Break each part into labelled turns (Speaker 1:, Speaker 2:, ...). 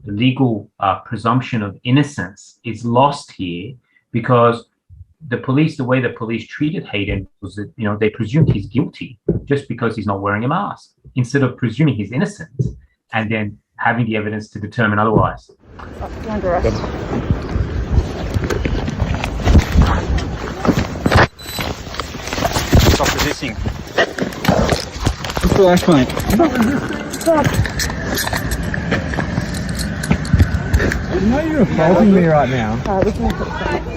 Speaker 1: the legal presumption of innocence is lost here because the way the police treated Hayden was that, they presumed he's guilty just because he's not wearing a mask instead of presuming he's innocent and then having the evidence to determine otherwise.
Speaker 2: Under arrest.
Speaker 3: Stop resisting.
Speaker 4: What's the last point?
Speaker 2: Stop.
Speaker 4: You know you're assaulting me right now.
Speaker 2: We can put it.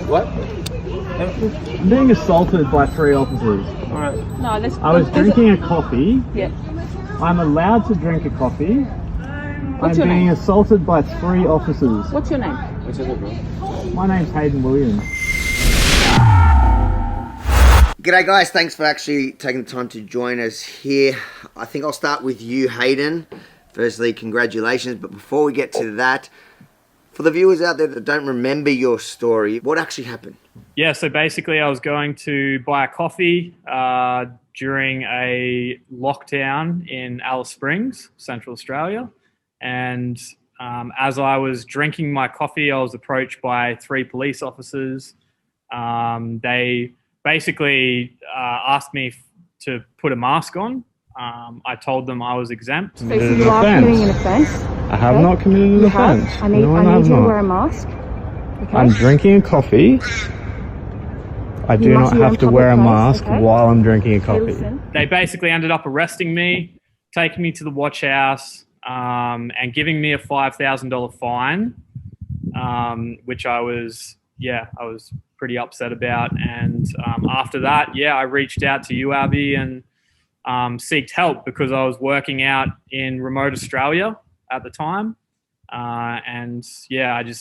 Speaker 3: What?
Speaker 4: I'm being assaulted by 3 officers.
Speaker 3: Alright.
Speaker 2: No, let's.
Speaker 4: I was drinking a coffee.
Speaker 2: Yeah.
Speaker 4: I'm allowed to drink a coffee.
Speaker 2: What's
Speaker 4: I'm
Speaker 2: your
Speaker 4: being
Speaker 2: name?
Speaker 4: assaulted by 3 officers.
Speaker 2: What's your name?
Speaker 3: What's your name, bro?
Speaker 4: My name's Hayden Williams.
Speaker 5: G'day guys, thanks for actually taking the time to join us here. I think I'll start with you, Hayden. Firstly, congratulations, but before we get to that, for the viewers out there that don't remember your story, what actually happened?
Speaker 6: Yeah, so basically I was going to buy a coffee during a lockdown in Alice Springs, Central Australia. And as I was drinking my coffee, I was approached by 3 police officers. They basically asked me to put a mask on. I told them I was exempt.
Speaker 2: So you are committing an offence.
Speaker 4: I have not committed an
Speaker 2: You have.
Speaker 4: offence.
Speaker 2: I need
Speaker 4: No,
Speaker 2: you to
Speaker 4: not.
Speaker 2: wear a mask. Okay.
Speaker 4: I'm drinking a coffee. I do
Speaker 2: must
Speaker 4: not
Speaker 2: be on
Speaker 4: have to wear a
Speaker 2: public place,
Speaker 4: mask
Speaker 2: okay?
Speaker 4: while I'm drinking a
Speaker 2: Okay,
Speaker 4: coffee.
Speaker 2: listen.
Speaker 6: They basically ended up arresting me, taking me to the watch house, and giving me a $5,000 fine, which I was pretty upset about. And after that, I reached out to you, Abby, and seeked help because I was working out in remote Australia at the time. I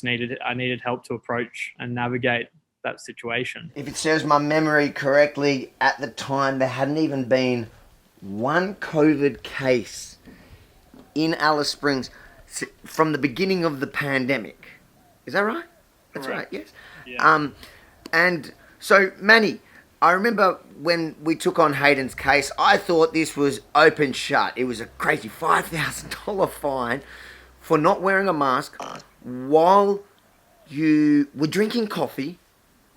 Speaker 6: needed help to approach and navigate that situation.
Speaker 5: If it serves my memory correctly, at the time there hadn't even been one COVID case in Alice Springs from the beginning of the pandemic. Is that right? That's
Speaker 6: Correct.
Speaker 5: right, yes.
Speaker 6: Yeah.
Speaker 5: And so, Manny, I remember when we took on Hayden's case, I thought this was open shut. It was a crazy $5,000 fine for not wearing a mask while you were drinking coffee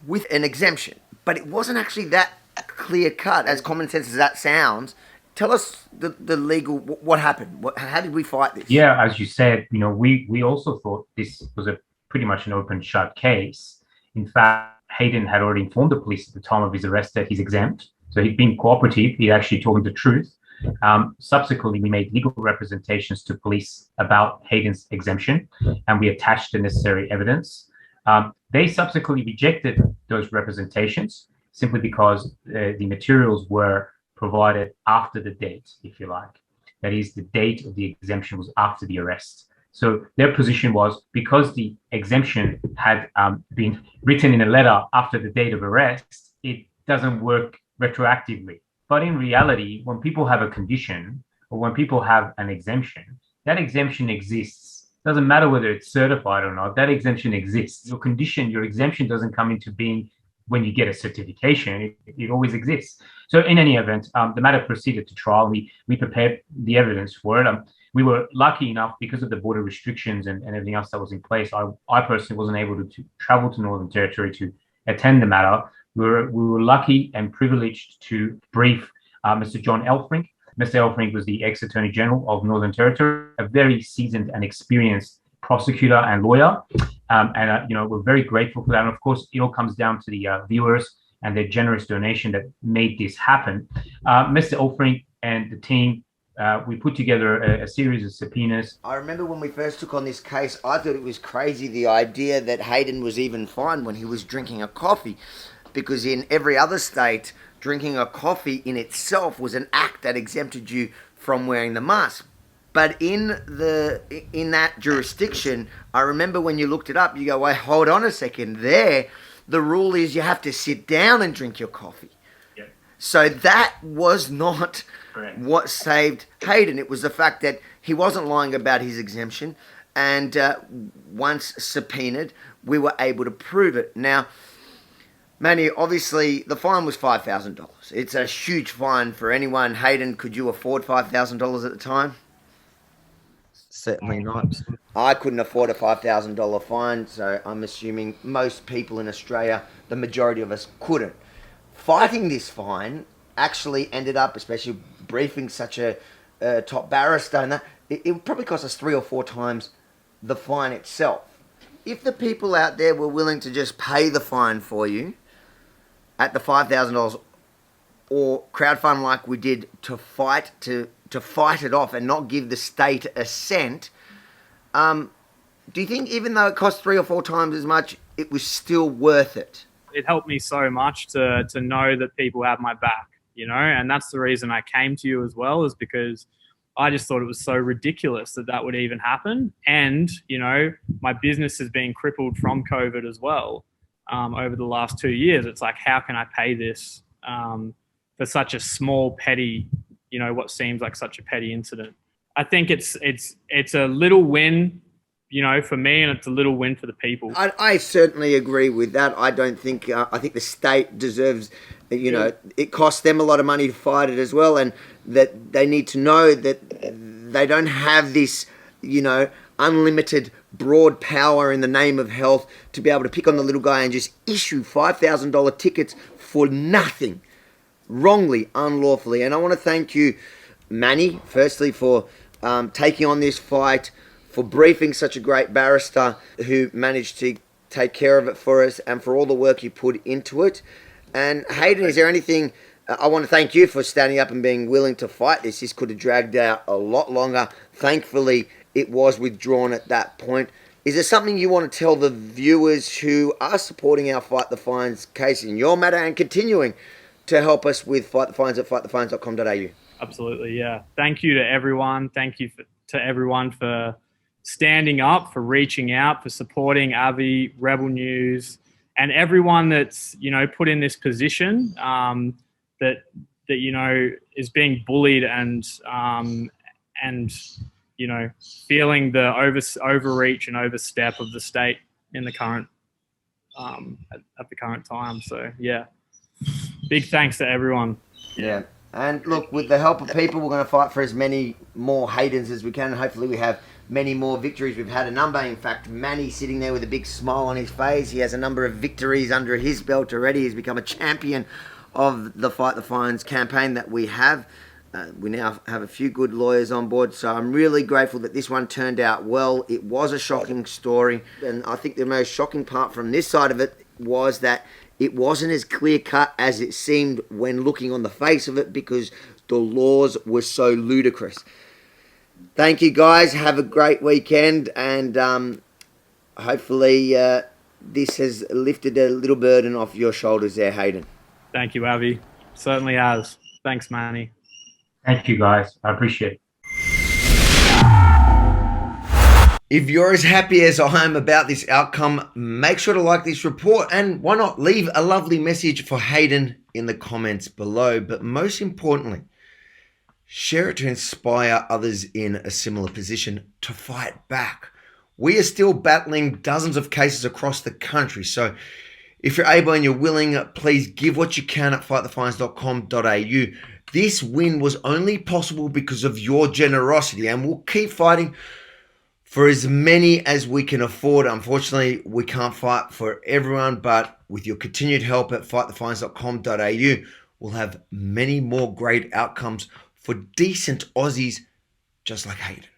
Speaker 5: with an exemption. But it wasn't actually that clear cut, as common sense as that sounds. Tell us the legal, what happened? How did we fight this?
Speaker 1: Yeah, as you said, we also thought this was a pretty much an open shut case. In fact, Hayden had already informed the police at the time of his arrest that he's exempt. So he'd been cooperative. He'd actually told them the truth. Subsequently, we made legal representations to police about Hayden's exemption, and we attached the necessary evidence. They subsequently rejected those representations simply because the materials were provided after the date, if you like. That is, the date of the exemption was after the arrest. So their position was because the exemption had been written in a letter after the date of arrest, it doesn't work retroactively. But in reality, when people have a condition or when people have an exemption, that exemption exists. Doesn't matter whether it's certified or not, that exemption exists. Your exemption doesn't come into being when you get a certification. It always exists. So in any event, the matter proceeded to trial. We prepared the evidence for it. We were lucky enough because of the border restrictions and everything else that was in place. I personally wasn't able to travel to Northern Territory to attend the matter. We were lucky and privileged to brief Mr. John Elfrink. Mr. Elfrink was the ex-Attorney General of Northern Territory, a very seasoned and experienced prosecutor and lawyer. We're very grateful for that. And of course, it all comes down to the viewers and their generous donation that made this happen. Mr. Elfrink and the team, we put together a series of subpoenas.
Speaker 5: I remember when we first took on this case, I thought it was crazy, the idea that Hayden was even fined when he was drinking a coffee, because in every other state, drinking a coffee in itself was an act that exempted you from wearing the mask. But in that jurisdiction, I remember when you looked it up, you go, wait, hold on a second. There, the rule is you have to sit down and drink your coffee.
Speaker 1: Yep.
Speaker 5: So that was not
Speaker 1: Correct.
Speaker 5: what saved Hayden. It was the fact that he wasn't lying about his exemption, and once subpoenaed, we were able to prove it. Now, Manny, obviously, the fine was $5,000. It's a huge fine for anyone. Hayden, could you afford $5,000 at the time? Certainly not. I couldn't afford a $5,000 fine, so I'm assuming most people in Australia, the majority of us, couldn't. Fighting this fine actually ended up, especially briefing such a top barrister, and that it probably cost us 3 or 4 times the fine itself. If the people out there were willing to just pay the fine for you at the $5,000 or crowdfund like we did to fight it off and not give the state a cent, do you think even though it cost 3 or 4 times as much, it was still worth it?
Speaker 6: It helped me so much to know that people have my back, and that's the reason I came to you as well, is because I just thought it was so ridiculous that would even happen. And, my business has been crippled from COVID as well over the last 2 years. It's like, how can I pay this for such a small, petty, what seems like such a petty incident? I think it's a little win, for me, and it's a little win for the people.
Speaker 5: I certainly agree with that. I don't think, I think the state deserves, it costs them a lot of money to fight it as well, and that they need to know that they don't have this, unlimited broad power in the name of health to be able to pick on the little guy and just issue $5,000 tickets for nothing, wrongly, unlawfully. And I want to thank you, Manny, firstly for taking on this fight, for briefing such a great barrister who managed to take care of it for us, and for all the work you put into it. And Hayden, is there anything, I want to thank you for standing up and being willing to fight this. This could have dragged out a lot longer. Thankfully, it was withdrawn at that point. Is there something you want to tell the viewers who are supporting our Fight the Fines case in your matter and continuing to help us with Fight the Fines at fightthefines.com.au?
Speaker 6: Absolutely, yeah. Thank you to everyone. Thank you to everyone for standing up, for reaching out, for supporting Avi, Rebel News, and everyone that's, put in this position that is being bullied and feeling the overreach and overstep of the state in the current at the current time. So yeah, big thanks to everyone.
Speaker 5: Yeah. And look, with the help of people, we're going to fight for as many more Haydens as we can. Hopefully we have many more victories. We've had a number. In fact, Manny sitting there with a big smile on his face. He has a number of victories under his belt already. He's become a champion of the Fight the Fines campaign that we have. We now have a few good lawyers on board, so I'm really grateful that this one turned out well. It was a shocking story, and I think the most shocking part from this side of it was that it wasn't as clear-cut as it seemed when looking on the face of it, because the laws were so ludicrous. Thank you, guys. Have a great weekend, and hopefully this has lifted a little burden off your shoulders there, Hayden.
Speaker 6: Thank you, Avi. Certainly has. Thanks, Manny.
Speaker 1: Thank you, guys. I appreciate it.
Speaker 5: If you're as happy as I am about this outcome, make sure to like this report, and why not leave a lovely message for Hayden in the comments below. But most importantly, share it to inspire others in a similar position to fight back. We are still battling dozens of cases across the country, so if you're able and you're willing, please give what you can at fightthefines.com.au. This win was only possible because of your generosity, and we'll keep fighting for as many as we can afford. Unfortunately, we can't fight for everyone, but with your continued help at fightthefines.com.au, we'll have many more great outcomes for decent Aussies just like Hayden.